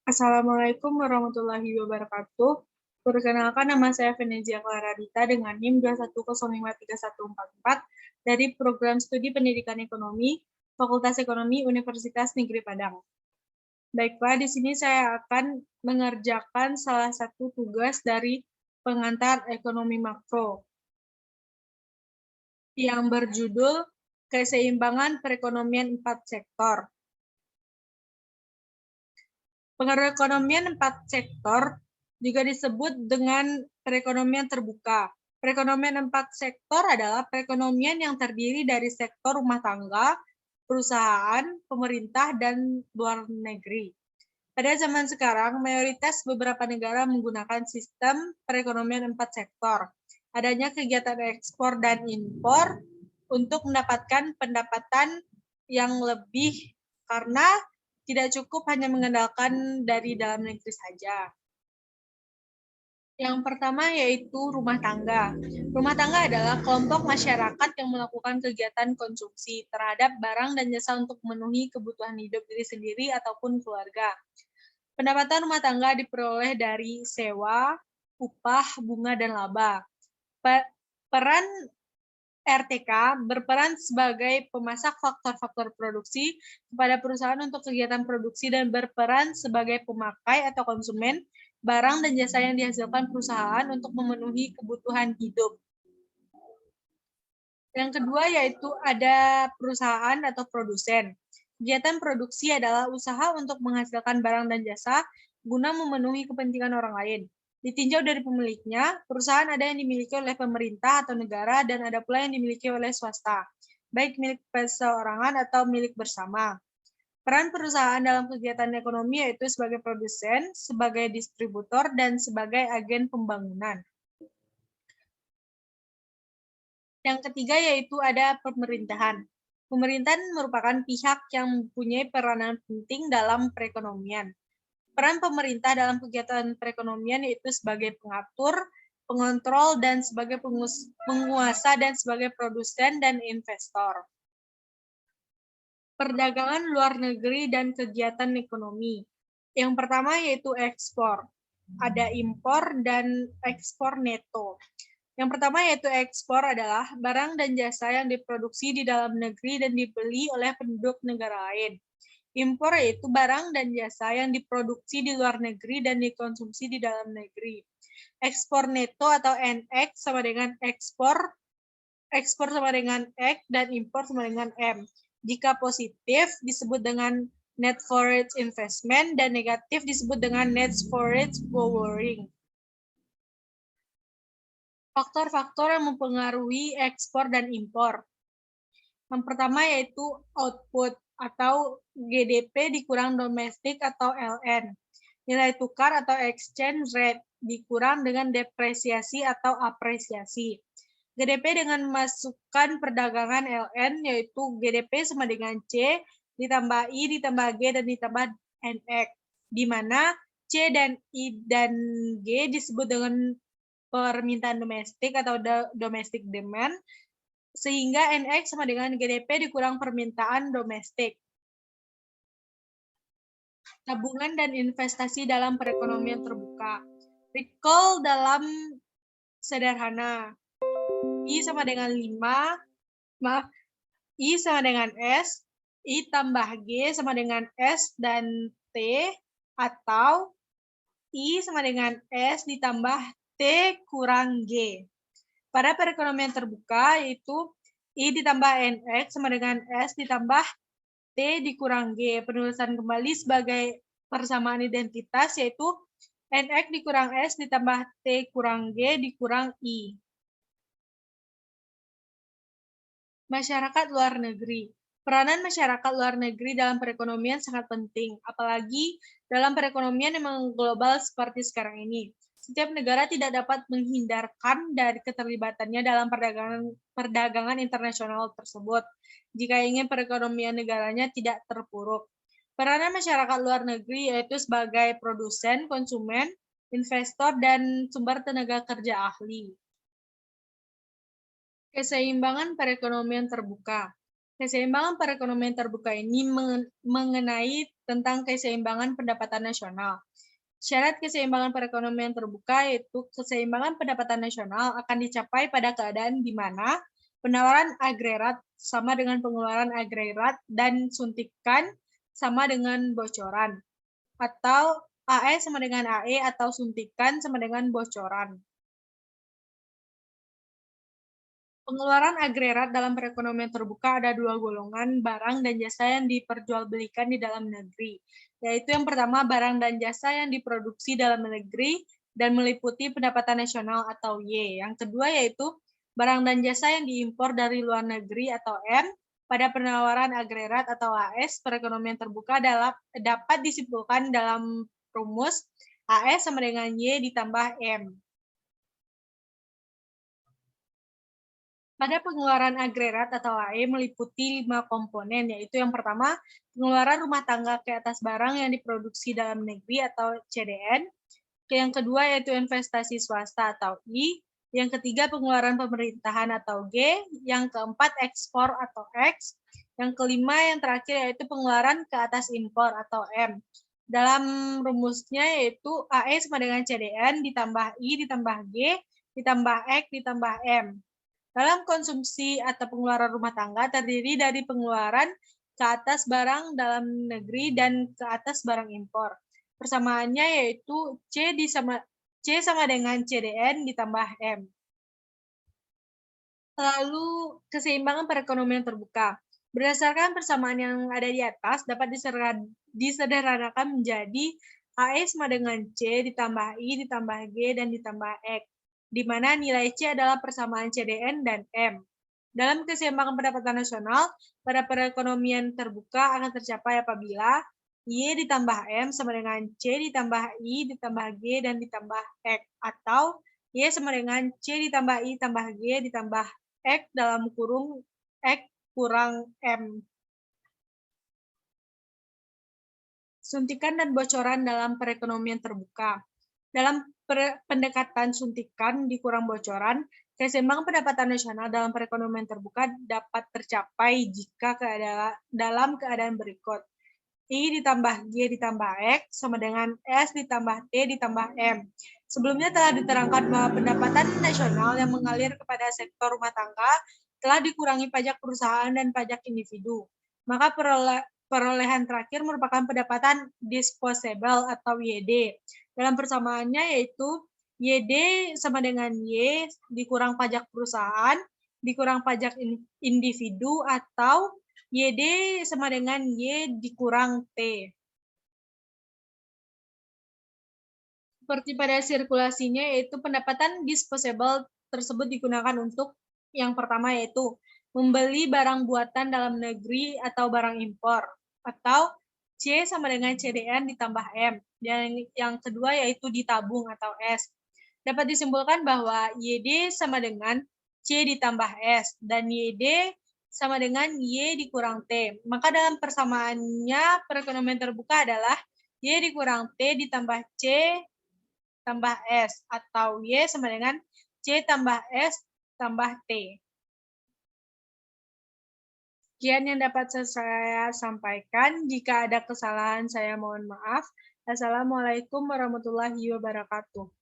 Assalamualaikum warahmatullahi wabarakatuh. Perkenalkan, nama saya Venezia Clara Dita dengan NIM 210531444 dari Program Studi Pendidikan Ekonomi, Fakultas Ekonomi Universitas Negeri Padang. Baiklah, di sini saya akan mengerjakan salah satu tugas dari pengantar ekonomi makro yang berjudul Keseimbangan Perekonomian 4 Sektor. Perekonomian 4 sektor juga disebut dengan perekonomian terbuka. Perekonomian 4 sektor adalah perekonomian yang terdiri dari sektor rumah tangga, perusahaan, pemerintah, dan luar negeri. Pada zaman sekarang, mayoritas beberapa negara menggunakan sistem perekonomian 4 sektor. Adanya kegiatan ekspor dan impor untuk mendapatkan pendapatan yang lebih karena tidak cukup hanya mengandalkan dari dalam negeri saja. Yang pertama yaitu rumah tangga. Rumah tangga adalah kelompok masyarakat yang melakukan kegiatan konsumsi terhadap barang dan jasa untuk memenuhi kebutuhan hidup diri sendiri ataupun keluarga. Pendapatan rumah tangga diperoleh dari sewa, upah, bunga, dan laba. Peran RTK berperan sebagai pemasak faktor-faktor produksi kepada perusahaan untuk kegiatan produksi dan berperan sebagai pemakai atau konsumen barang dan jasa yang dihasilkan perusahaan untuk memenuhi kebutuhan hidup. Yang kedua yaitu ada perusahaan atau produsen. Kegiatan produksi adalah usaha untuk menghasilkan barang dan jasa guna memenuhi kepentingan orang lain. Ditinjau dari pemiliknya, perusahaan ada yang dimiliki oleh pemerintah atau negara dan ada pula yang dimiliki oleh swasta, baik milik perseorangan atau milik bersama. Peran perusahaan dalam kegiatan ekonomi yaitu sebagai produsen, sebagai distributor, dan sebagai agen pembangunan. Yang ketiga yaitu ada pemerintahan. Pemerintahan merupakan pihak yang mempunyai peranan penting dalam perekonomian. Peran pemerintah dalam kegiatan perekonomian yaitu sebagai pengatur, pengontrol, dan sebagai penguasa dan sebagai produsen dan investor. Perdagangan luar negeri dan kegiatan ekonomi. Yang pertama yaitu ekspor. Ada impor dan ekspor neto. Yang pertama yaitu ekspor adalah barang dan jasa yang diproduksi di dalam negeri dan dibeli oleh penduduk negara lain. Impor yaitu barang dan jasa yang diproduksi di luar negeri dan dikonsumsi di dalam negeri. Ekspor neto atau NX sama dengan ekspor sama dengan X, dan impor sama dengan M. Jika positif disebut dengan net foreign investment dan negatif disebut dengan net foreign borrowing. Faktor-faktor yang mempengaruhi ekspor dan impor. Yang pertama yaitu output atau GDP dikurang domestik atau LN. Nilai tukar atau exchange rate dikurang dengan depresiasi atau apresiasi. GDP dengan masukan perdagangan LN yaitu GDP sama dengan C ditambah I ditambah G dan ditambah NX, di mana C dan I dan G disebut dengan permintaan domestik atau domestic demand, sehingga NX sama dengan GDP dikurang permintaan domestik. Tabungan dan investasi dalam perekonomian terbuka. Recall dalam sederhana. I sama dengan 5, I sama dengan S, I tambah G sama dengan S dan T, atau I sama dengan S ditambah T kurang G. Pada perekonomian terbuka, yaitu I ditambah NX sama dengan S ditambah T dikurang G. Penulisan kembali sebagai persamaan identitas, yaitu NX dikurang S ditambah T kurang G dikurang I. Masyarakat luar negeri. Peranan masyarakat luar negeri dalam perekonomian sangat penting, apalagi dalam perekonomian yang mengglobal seperti sekarang ini. Setiap negara tidak dapat menghindarkan dari keterlibatannya dalam perdagangan internasional tersebut, jika ingin perekonomian negaranya tidak terpuruk. Peranan masyarakat luar negeri yaitu sebagai produsen, konsumen, investor, dan sumber tenaga kerja ahli. Keseimbangan perekonomian terbuka. Keseimbangan perekonomian terbuka ini mengenai tentang keseimbangan pendapatan nasional. Syarat keseimbangan perekonomian terbuka yaitu keseimbangan pendapatan nasional akan dicapai pada keadaan di mana penawaran agregat sama dengan pengeluaran agregat dan suntikan sama dengan bocoran, atau AE sama dengan AE atau suntikan sama dengan bocoran. Pengeluaran agregat dalam perekonomian terbuka ada dua golongan, barang dan jasa yang diperjualbelikan di dalam negeri, yaitu yang pertama barang dan jasa yang diproduksi dalam negeri dan meliputi pendapatan nasional atau Y. Yang kedua yaitu barang dan jasa yang diimpor dari luar negeri atau M. Pada penawaran agregat atau AS, perekonomian terbuka dapat disimpulkan dalam rumus AS sama dengan Y ditambah M. Pada pengeluaran agregat atau AE meliputi 5 komponen, yaitu yang pertama, pengeluaran rumah tangga ke atas barang yang diproduksi dalam negeri atau CDN. Yang kedua yaitu investasi swasta atau I. Yang ketiga pengeluaran pemerintahan atau G. Yang keempat ekspor atau X. Yang kelima yang terakhir yaitu pengeluaran ke atas impor atau M. Dalam rumusnya yaitu AE sama dengan CDN ditambah I ditambah G ditambah X ditambah M. Dalam konsumsi atau pengeluaran rumah tangga terdiri dari pengeluaran ke atas barang dalam negeri dan ke atas barang impor. Persamaannya yaitu C sama dengan CDN ditambah M. Lalu keseimbangan perekonomian terbuka. Berdasarkan persamaan yang ada di atas dapat disederhanakan menjadi AE sama dengan C ditambah I ditambah G dan ditambah X, di mana nilai C adalah persamaan CDN dan M. Dalam keseimbangan pendapatan nasional, pada perekonomian terbuka akan tercapai apabila Y ditambah M sama dengan C ditambah I ditambah G dan ditambah X, atau Y sama dengan C ditambah I tambah G ditambah X dalam kurung X kurang M. Suntikan dan bocoran dalam perekonomian terbuka. Dalam pendekatan suntikan dikurang bocoran, keseimbangan pendapatan nasional dalam perekonomian terbuka dapat tercapai jika dalam keadaan berikut. I ditambah G ditambah X sama dengan S ditambah T ditambah M. Sebelumnya telah diterangkan bahwa pendapatan nasional yang mengalir kepada sektor rumah tangga telah dikurangi pajak perusahaan dan pajak individu. Maka perolehan terakhir merupakan pendapatan disposable atau YD. Dalam persamaannya yaitu YD sama dengan Y dikurang pajak perusahaan, dikurang pajak individu, atau YD sama dengan Y dikurang T. Seperti pada sirkulasinya yaitu pendapatan disposable tersebut digunakan untuk yang pertama yaitu membeli barang buatan dalam negeri atau barang impor, atau C sama dengan CDN ditambah M. Dan yang kedua yaitu ditabung atau S. Dapat disimpulkan bahwa YD sama dengan C ditambah S dan YD sama dengan Y dikurang T. Maka dalam persamaannya perekonomian terbuka adalah Y dikurang T ditambah C tambah S, atau Y sama dengan C tambah S tambah T. Sekian yang dapat saya sampaikan. Jika ada kesalahan, saya mohon maaf. Assalamualaikum warahmatullahi wabarakatuh.